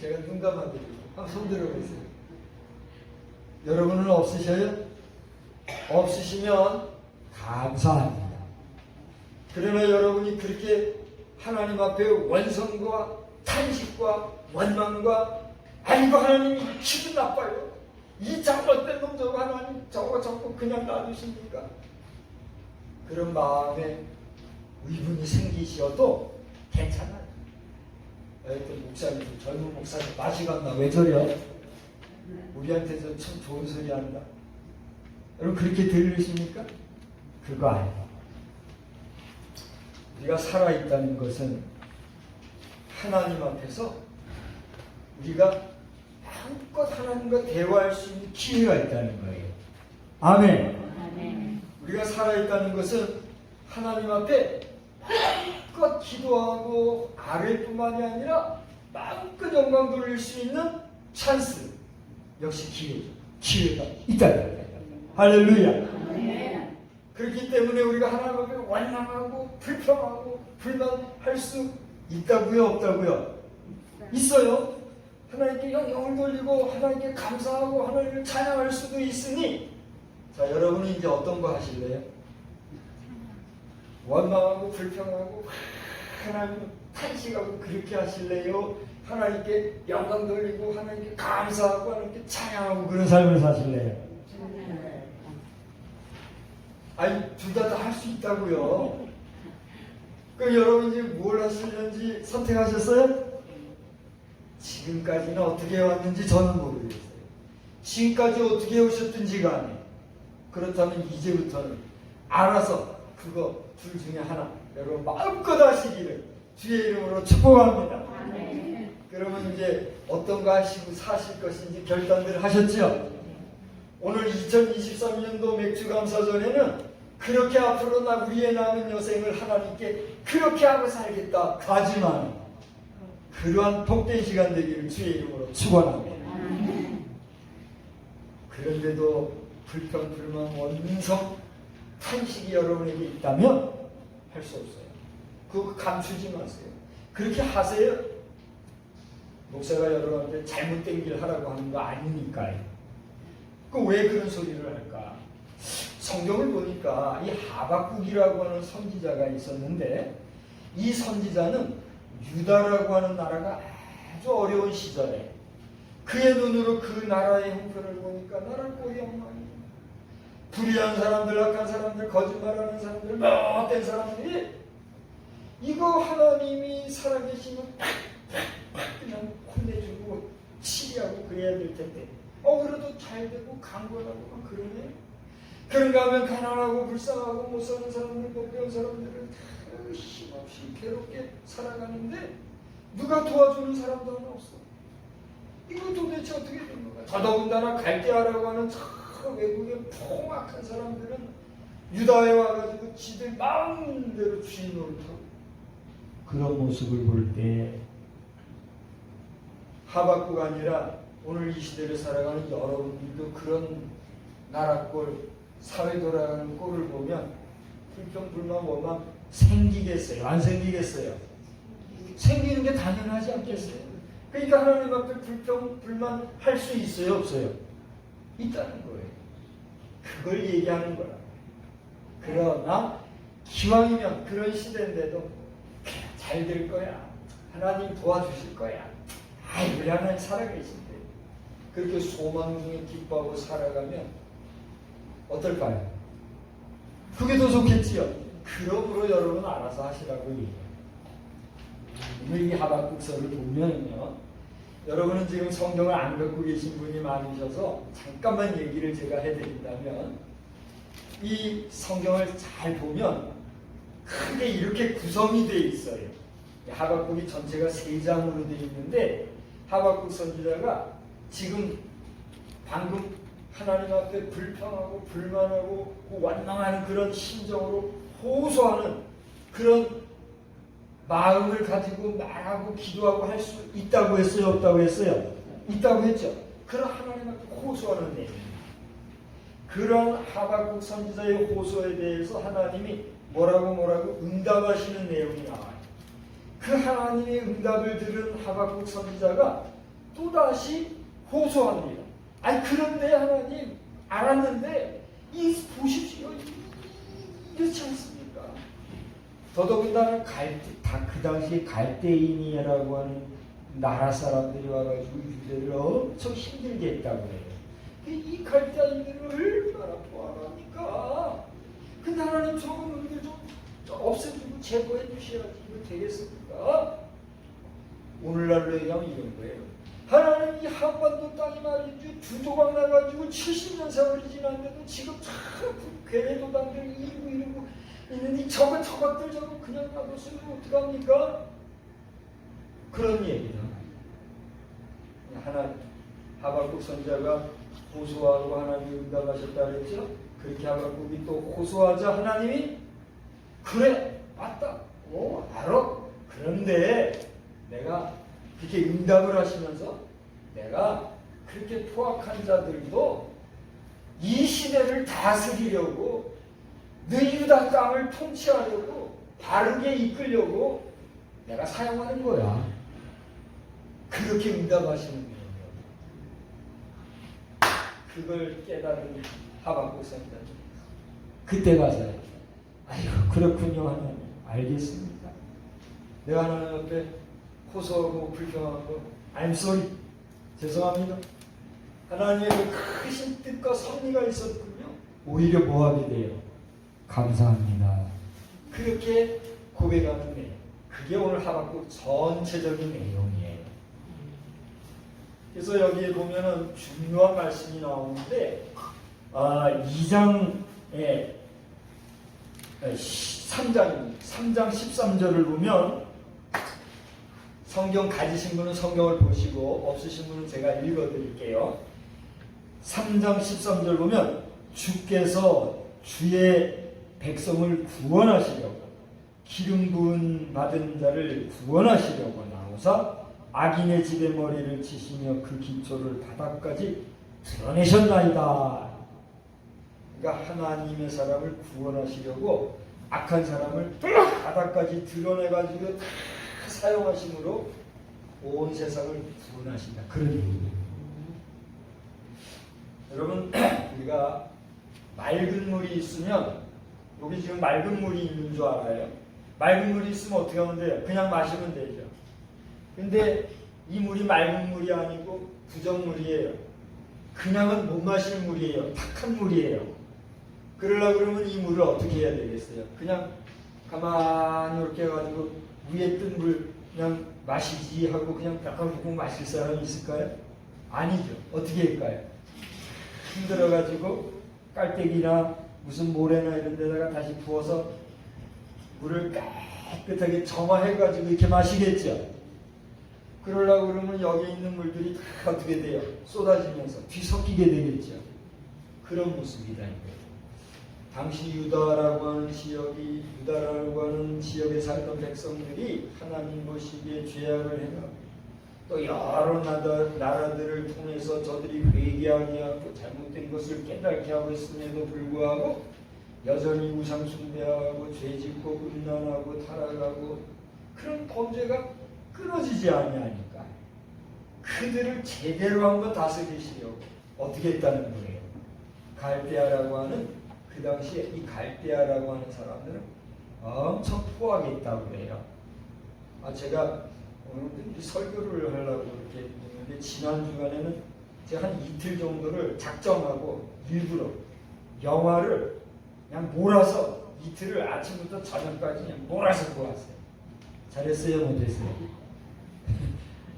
제가 눈 감아드리고 한번 손 들어보세요. 여러분은 없으셔요? 없으시면 감사합니다. 그러나 여러분이 그렇게 하나님 앞에 원성과 탄식과 원망과 아이고 하나님 기분 나빠요. 이 잘못된 놈 저거 하나님 저거 그냥 놔두십니까? 그런 마음에 의문이 생기셔도 괜찮아요. 어떤 목사님, 젊은 목사님 맛이 갔나 왜 저래요? 우리한테서 참 좋은 소리 한다. 여러분 그렇게 들으십니까? 그거 아니에요. 우리가 살아있다는 것은 하나님 앞에서 우리가 마음껏 하나님과 대화할 수 있는 기회가 있다는 거예요. 아멘. 아멘. 우리가 살아있다는 것은 하나님 앞에 마음껏 기도하고 아뢰일 뿐만이 아니라 마음껏 영광 돌릴 수 있는 찬스, 역시 기회가 있다는 거예요. 할렐루야. 아멘. 그렇기 때문에 우리가 하나님 앞에 원망하고 불평하고 불만할 수 있다고요, 없다고요? 있어요. 하나님께 영광을 돌리고 하나님께 감사하고 하나님을 찬양할 수도 있으니, 자 여러분은 이제 어떤 거 하실래요? 원망하고 불평하고 하나님 탄식하고 그렇게 하실래요? 하나님께 영광 돌리고 하나님께 감사하고 하나님께 찬양하고 그런 삶을 사실래요? 아니 둘 다 할 수 있다고요. 그럼 여러분 이제 뭘 하시는지 선택하셨어요? 지금까지는 어떻게 해왔는지 저는 모르겠어요. 지금까지 어떻게 해오셨든지 간에 그렇다면 이제부터는 알아서 그거 둘 중에 하나 여러분 마음껏 하시기를 주의 이름으로 축복합니다. 아멘. 그러면 이제 어떤 거 하시고 사실 것인지 결단들을 하셨죠? 오늘 2023년도 맥주감사전에는 그렇게 앞으로 우리의 남은 여생을 하나님께 그렇게 하고 살겠다 하지만 그러한 복된 시간 되기를 주의 이름으로 축원합니다. 그런데도 불평, 불만, 원성, 탄식이 여러분에게 있다면 할 수 없어요. 그거 감추지 마세요. 그렇게 하세요. 목사가 여러분한테 잘못된 길 하라고 하는 거 아니니까요. 그 왜 그런 소리를 할까? 성경을 보니까 이 하박국이라고 하는 선지자가 있었는데 이 선지자는 유다라고 하는 나라가 아주 어려운 시절에 그의 눈으로 그 나라의 형편을 보니까 나라 꼴이 엉망이에요. 불의한 사람들, 악한 사람들, 거짓말하는 사람들, 못된 사람들이 이거 하나님이 살아계시면 그냥 혼내주고 치리하고 그래야 될 텐데 그래도 잘 되고 강건하고 그러네. 그런가 하면 가난하고 불쌍하고 못 사는 사람들, 못 배운 사람들은 힘없이 괴롭게 살아가는데 누가 도와주는 사람도 하나 없어. 이거 도대체 어떻게 된 거야? 더더군다나 갈대아라고 하는 저 외국의 포악한 사람들은 유다에 와가지고 지들 마음대로 주인 노릇하고 그런 모습을 볼 때 하박국 아니라 오늘 이 시대를 살아가는 여러분들도 그런 나라꼴, 사회 돌아가는 꼴을 보면 불평, 불만, 원망 생기겠어요? 안 생기겠어요? 생기는 게 당연하지 않겠어요? 그러니까 하나님 앞에 불평, 불만 할 수 있어요? 없어요? 있다는 거예요. 그걸 얘기하는 거라. 그러나 기왕이면 그런 시대인데도 잘 될 거야. 하나님 도와주실 거야. 우리 하나님 살아계신데 그렇게 소망 중에 기뻐하고 살아가면 어떨까요? 그게 더 좋겠지요. 그러므로 여러분 알아서 하시라고 얘기해요. 오늘 이 하박국서를 보면요, 여러분은 지금 성경을 안 갖고 계신 분이 많으셔서 잠깐만 얘기를 제가 해드린다면 이 성경을 잘 보면 크게 이렇게 구성이 되어 있어요. 하박국이 전체가 3장으로 되어 있는데 하박국 선지자가 지금 방금 하나님 앞에 불평하고 불만하고 원망하는 그런 심정으로 호소하는 그런 마음을 가지고 말하고 기도하고 할 수 있다고 했어요? 없다고 했어요? 있다고 했죠. 그런 하나님 앞에 호소하는 내용. 그런 하박국 선지자의 호소에 대해서 하나님이 뭐라고 응답하시는 내용이 나와요. 그 하나님의 응답을 들은 하박국 선지자가 또다시 호소합니다. 아니 그런데 하나님 알았는데 이 보십시오. 이렇지 않습니까? 더더군다나 그 당시에 갈대인이라고 하는 나라 사람들이 와가지고 유대를 엄청 힘들게 했다고 해요. 이 갈대인들을 얼마나 포함합니까? 근데 하나님 저놈들 좀 없애주고 제거해 주셔야지 이거 되겠습니까? 오늘날로 얘기하면 이런 거예요. 하나님 이 한반도 땅이 말이지 두 조각 나가지고 70년 세월이 지났는데도 지금 참 괴뢰도단들 이러고 있는데 저것들 저거 그냥 놔뒀으면 어떡합니까? 그런 얘기는 하나님 하박국 선자가 호소하고 하나님이 응답하셨다 그랬죠? 그렇게 하박국이 또 호소하자 하나님이 그래 맞다 오 알아 그런데 내가 그렇게 응답을 하시면서 내가 그렇게 포악한 자들도 이 시대를 다스리려고 너 유다 땅을 통치하려고 바르게 이끌려고 내가 사용하는 거야. 그렇게 응답하시는 거예요. 그걸 깨달은 하박국 선자 그때 가서요. 아이고 그렇군요 하나님 알겠습니다. 내가 하나님 앞에 호소하고 불평하고 I'm sorry 죄송합니다. 하나님의 그 크신 뜻과 섭리가 있었군요. 오히려 뭐하게 돼요? 감사합니다. 그렇게 고백하는 내용. 그게 오늘 하박국 전체적인 내용이에요. 그래서 여기에 보면은 중요한 말씀이 나오는데 2장에 3장 13절을 보면 성경 가지신 분은 성경을 보시고 없으신 분은 제가 읽어드릴게요. 3장 13절 보면 주께서 주의 백성을 구원하시려고 기름 부은 받은 자를 구원하시려고 나오사 악인의 집에 머리를 치시며 그 기초를 바닥까지 드러내셨나이다. 그러니까 하나님의 사람을 구원하시려고 악한 사람을 바닥까지 드러내가지고 다 사용하심으로 온 세상을 구원하신다. 그런 의미입니다. 여러분 우리가 맑은 물이 있으면 여기 지금 맑은 물이 있는 줄 알아요? 맑은 물이 있으면 어떻게 하면 돼요? 그냥 마시면 되죠. 근데 이 물이 맑은 물이 아니고 부정물이에요. 그냥은 못 마시는 물이에요. 탁한 물이에요. 그러려고 그러면 이 물을 어떻게 해야 되겠어요? 그냥 가만히 이렇게 해가지고 위에 뜬 물 그냥 마시지 하고 그냥 prakprakprak 마실 사람이 있을까요? 아니죠. 어떻게 할까요? 힘들어가지고 깔때기나 무슨 모래나 이런 데다가 다시 부어서 물을 깨끗하게 점화해가지고 이렇게 마시겠죠. 그러려고 그러면 여기 있는 물들이 다 어떻게 돼요? 쏟아지면서 뒤섞이게 되겠죠. 그런 모습이다. 당시 유다라고 하는 지역에 살던 백성들이 하나님 보시기에 죄악을 행하고 또 여러 나라들을 통해서 저들이 회개하게 하고 잘못된 것을 깨닫게 하고 있음에도 불구하고 여전히 우상 숭배하고 죄짓고 음란하고 타락하고 그런 범죄가 끊어지지 아니하니까 그들을 제대로 한번 다스리시려고 어떻게 했다는 거예요. 갈대아라고 하는 그 당시에 이 갈대아라고 하는 사람들은 엄청 포악했다고 해요. 제가 오늘 설교를 하려고 이렇게 했는데 지난 주간에는 제가 한 이틀 정도를 작정하고 일부러 영화를 그냥 몰아서 이틀을 아침부터 저녁까지 그냥 몰아서 보았어요. 잘했어요? 못했어요?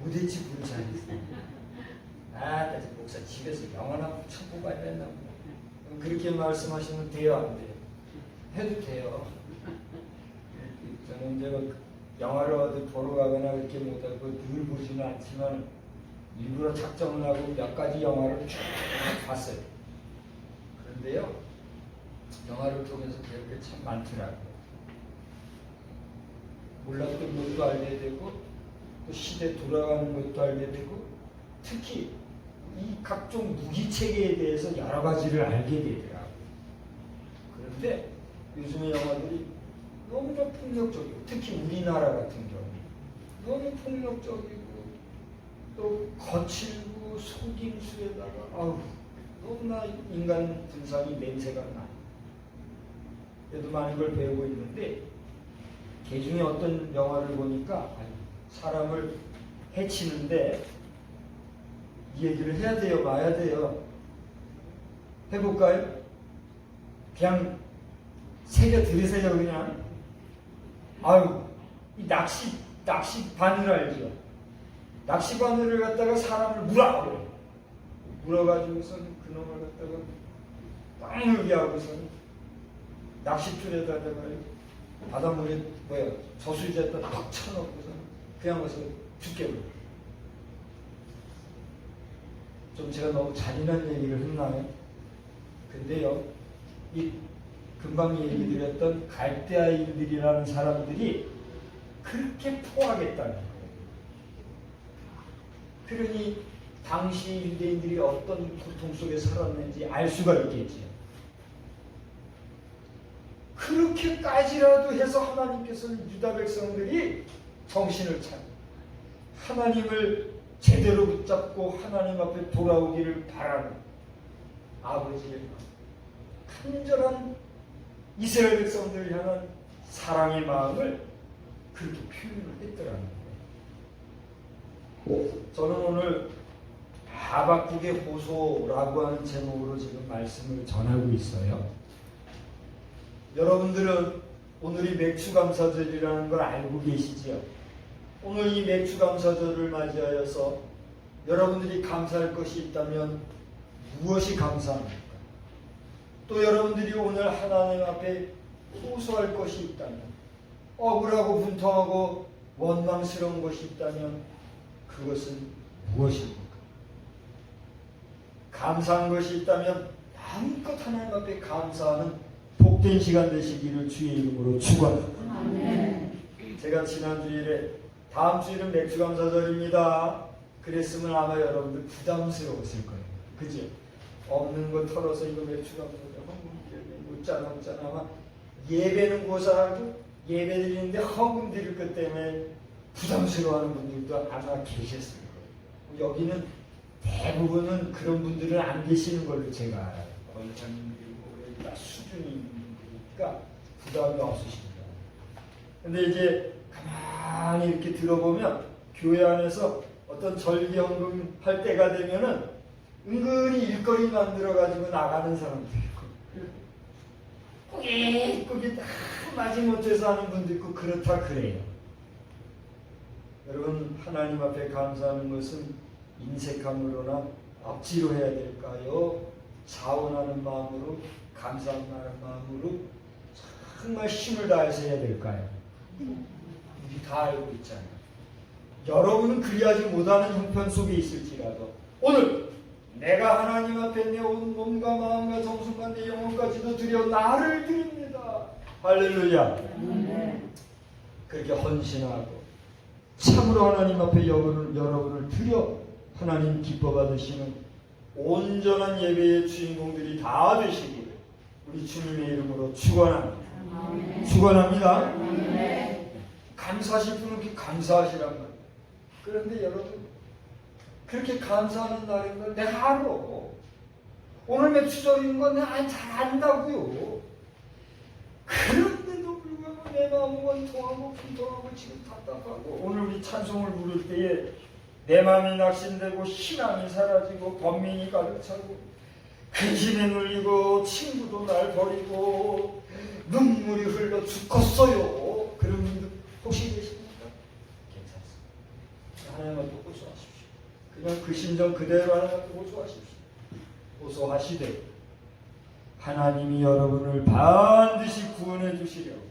못했지 그걸 잘했어요. 목사 집에서 영화나 참 뽑아야 된다. 그렇게 말씀하시면 돼요, 안 돼요? 해도 돼요. 저는 이제 영화를 어디 보러 가거나 그렇게 못하고 늘 보지는 않지만 일부러 작정을 하고 몇 가지 영화를 쭉 봤어요. 그런데요, 영화를 통해서 배울 게 참 많더라고요. 몰랐던 것도 알게 되고 또 시대 돌아가는 것도 알게 되고 특히 이 각종 무기 체계에 대해서 여러 가지를 알게 되더라고요. 그런데 요즘의 영화들이 너무나 폭력적이고 특히 우리나라 같은 경우 너무 폭력적이고 또 거칠고 속임수에다가 아우 너무나 인간 군상이 냄새가 나. 그래도 많은 걸 배우고 있는데 개중에 어떤 영화를 보니까 사람을 해치는데 이 얘기를 해야 돼요, 마야 돼요? 해볼까요? 그냥 새겨 들으세요, 그냥. 아유, 이 낚시 바늘 알죠? 낚시 바늘을 갖다가 사람을 물어가지고선 그놈을 갖다가 빵 물게 하고선 낚싯줄에다가 바닷물에 저수지에다 팍 쳐놓고선 그냥 와서 죽게 버려. 좀 제가 너무 잔인한 얘기를 했나요? 근데요, 이 금방 얘기 드렸던 갈대아인들이라는 사람들이 그렇게 포악했다는 거예요. 그러니 당시 유대인들이 어떤 고통 속에 살았는지 알 수가 있겠지요. 그렇게까지라도 해서 하나님께서는 유다 백성들이 정신을 차리고 하나님을 제대로 붙잡고 하나님 앞에 돌아오기를 바라는 아버지의 간절한 이스라엘 백성들을 향한 사랑의 마음을 그렇게 표현을 했더라는 거예요. 저는 오늘 하박국의 호소라고 하는 제목으로 지금 말씀을 전하고 있어요. 여러분들은 오늘이 맥추감사절이라는 걸 알고 계시지요? 오늘 이 맥추감사절을 맞이하여서 여러분들이 감사할 것이 있다면 무엇이 감사합니까? 또 여러분들이 오늘 하나님 앞에 호소할 것이 있다면, 억울하고 분통하고 원망스러운 것이 있다면 그것은 무엇입니까? 감사한 것이 있다면 마음껏 하나님 앞에 감사하는 복된 시간 되시기를 주의 이름으로 축원합니다. 제가 지난 주일에 다음 주일은 맥주감사절입니다. 그랬으면 아마 여러분들 부담스러웠을 거예요. 그죠? 없는 거 털어서 이거 맥주감사절 묻잖아 아마 예배는 고사하고 예배 드리는데 헌금 드릴 것 때문에 부담스러워하는 분들도 아마 계셨을 거예요. 여기는 대부분은 그런 분들은 안 계시는 걸로 제가 알아요. 권장님들이고 다 수준이 있는 분들이니까 부담이 없으십니다. 근데 이제 가만히 이렇게 들어보면 교회 안에서 어떤 절기헌금 할 때가 되면은 은근히 일거리 만들어가지고 나가는 사람도 있고 꾸깃꾸깃 다 마지못해서 하는 분도 있고 그렇다 그래요. 여러분 하나님 앞에 감사하는 것은 인색함으로나 억지로 해야 될까요? 자원하는 마음으로 감사하는 마음으로 정말 힘을 다해서 해야 될까요? 우리 다 알고 있잖아요. 여러분은 그리하지 못하는 형편 속에 있을지라도 오늘 내가 하나님 앞에 내 온 몸과 마음과 정성과 내 영혼까지도 드려 나를 드립니다. 할렐루야. 그렇게 헌신하고 참으로 하나님 앞에 여러분을 드려 하나님 기뻐 받으시는 온전한 예배의 주인공들이 다 되시기를 우리 주님의 이름으로 축원합니다. 축원합니다. 감사하실 분은 그렇게 감사하시란 말이에요. 그런데 여러분 그렇게 감사하는 날인 걸 내가 알아. 오늘 맥주절인 건 내가 잘 안다고요. 그런데도 불구하고 내 마음은 원통하고 분통하고 지금 답답하고 오늘 우리 찬송을 부를 때에 내 마음이 낙심되고 희망이 사라지고 번민이 가득 차고 근심에 눌리고 친구도 날 버리고 눈물이 흘러 죽겠어요. 그런 분들 혹시 계십니까? 괜찮습니다. 하나님 앞에 호소하십시오. 그냥 그 심정 그대로 하나님 앞에 호소하십시오. 호소하시되 하나님이 여러분을 반드시 구원해 주시려고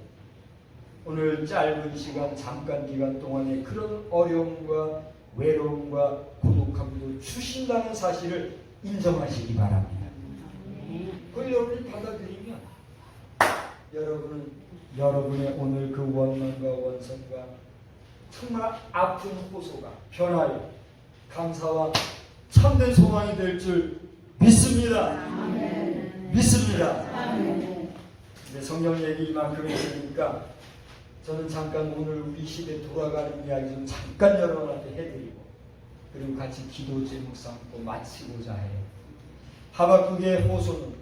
오늘 짧은 시간 잠깐 기간 동안에 그런 어려움과 외로움과 고독함도 주신다는 사실을 인정하시기 바랍니다. 그걸 여러분이 받아들이면 여러분은 여러분의 오늘 그 원망과 원성과 정말 아픈 호소가 변하여 감사와 참된 소망이 될 줄 믿습니다. 믿습니다. 근데 성경 얘기 이만큼 했으니까 저는 잠깐 오늘 우리 시대 돌아가는 이야기 좀 잠깐 여러분한테 해드리고 그리고 같이 기도 제목 삼고 마치고자 해요. 하박국의 호소는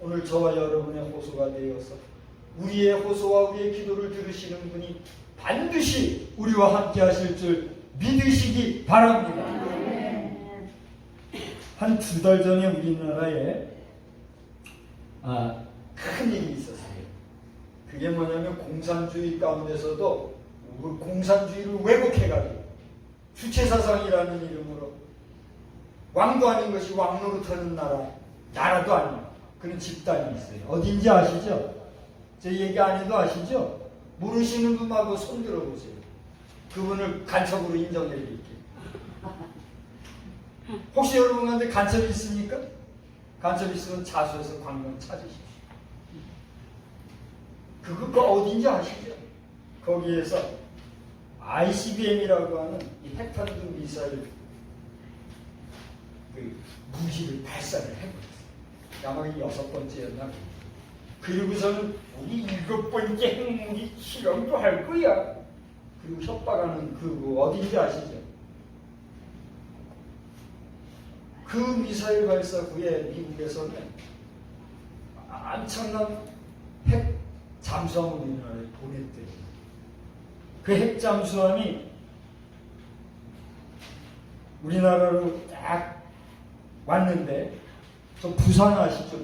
오늘 저와 여러분의 호소가 되어서 우리의 호소와 우리의 기도를 들으시는 분이 반드시 우리와 함께 하실 줄 믿으시기 바랍니다. 한 2달 전에 우리나라에 큰 일이 있었어요. 그게 뭐냐면 공산주의 가운데서도 그 공산주의를 왜곡해가지고 주체사상이라는 이름으로 왕도 아닌 것이 왕노릇하는 나라도 아니고 그런 집단이 있어요. 어딘지 아시죠? 제 얘기 안 해도 아시죠? 모르시는 분하고 손 들어보세요. 그분을 간첩으로 인정해 드릴게요. 혹시 여러분 가운데 간첩이 있습니까? 간첩이 있으면 자수해서 광명 찾으십시오. 그거 어딘지 아시죠? 거기에서 ICBM이라고 하는 이 핵탄두 미사일 그 무기를 발사를 해버렸어요. 아마 6번째였나? 그리고서는 우리 7번째 핵무기 실험도 할 거야. 그리고 협박하는 그거 어딘지 아시죠? 그 미사일 발사 후에 미국에서는 엄청난 핵 잠수함을 우리나라에 보냈대요. 그 핵 잠수함이 우리나라로 딱 왔는데, 저 부산 아시죠?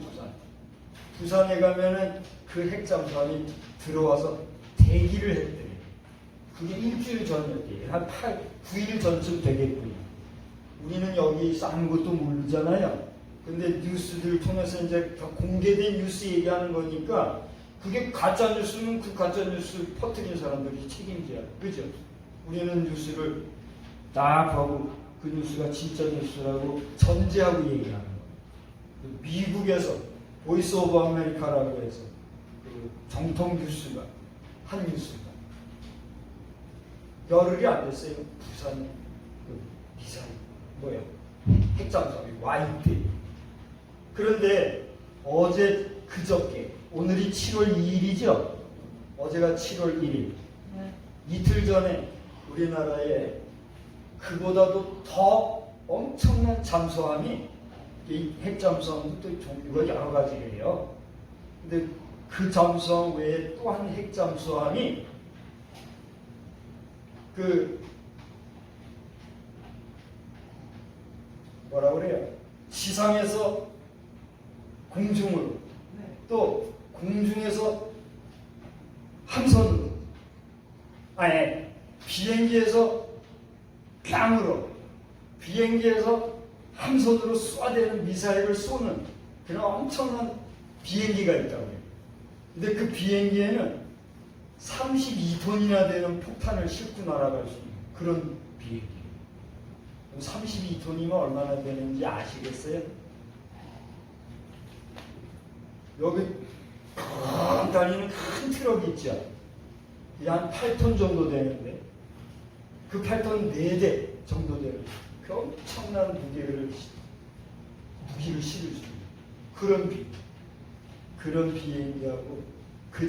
부산에 가면은 그 핵 잠수함이 들어와서 대기를 했대요. 그게 일주일 전이었대요. 한 9일 전쯤 되겠군요. 우리는 여기서 아무것도 모르잖아요. 근데 뉴스들을 통해서 이제 공개된 뉴스 얘기하는 거니까 그게 가짜 뉴스는 그 가짜 뉴스 퍼뜨린 사람들이 책임져야, 그죠? 우리는 뉴스를 딱 보고 그 뉴스가 진짜 뉴스라고 전제하고 얘기하는 거예요. 미국에서 보이스 오브 아메리카라고 해서 그 정통 뉴스가 한 뉴스가 열흘이 안 됐어요. 부산 그 미사일 뭐야 핵잠수함이 와 있대. 그런데 어제 그저께 오늘이 7월 2일이죠. 어제가 7월 1일. 이틀 전에 우리나라에 그보다도 더 엄청난 잠수함이, 이 핵잠수함도 또 종류가 여러 가지예요. 근데 그 잠수함 외에 또 한 핵잠수함이 그 뭐라 그래요? 지상에서 공중으로, 또 공중에서 함선으로, 비행기에서 땅으로, 비행기에서 함선으로 쏘아대는 미사일을 쏘는 그런 엄청난 비행기가 있다고요. 근데 그 비행기에는 32톤이나 되는 폭탄을 싣고 날아갈 수 있는 그런 비행기. 32톤이면 얼마나 되는지 아시겠어요? 여기 다니는 큰 트럭 있죠? 이게 한 8톤 정도 되는데 그 8톤 4대 정도 되는 그 엄청난 무기를 실을 수 있는 그런 비행기하고 그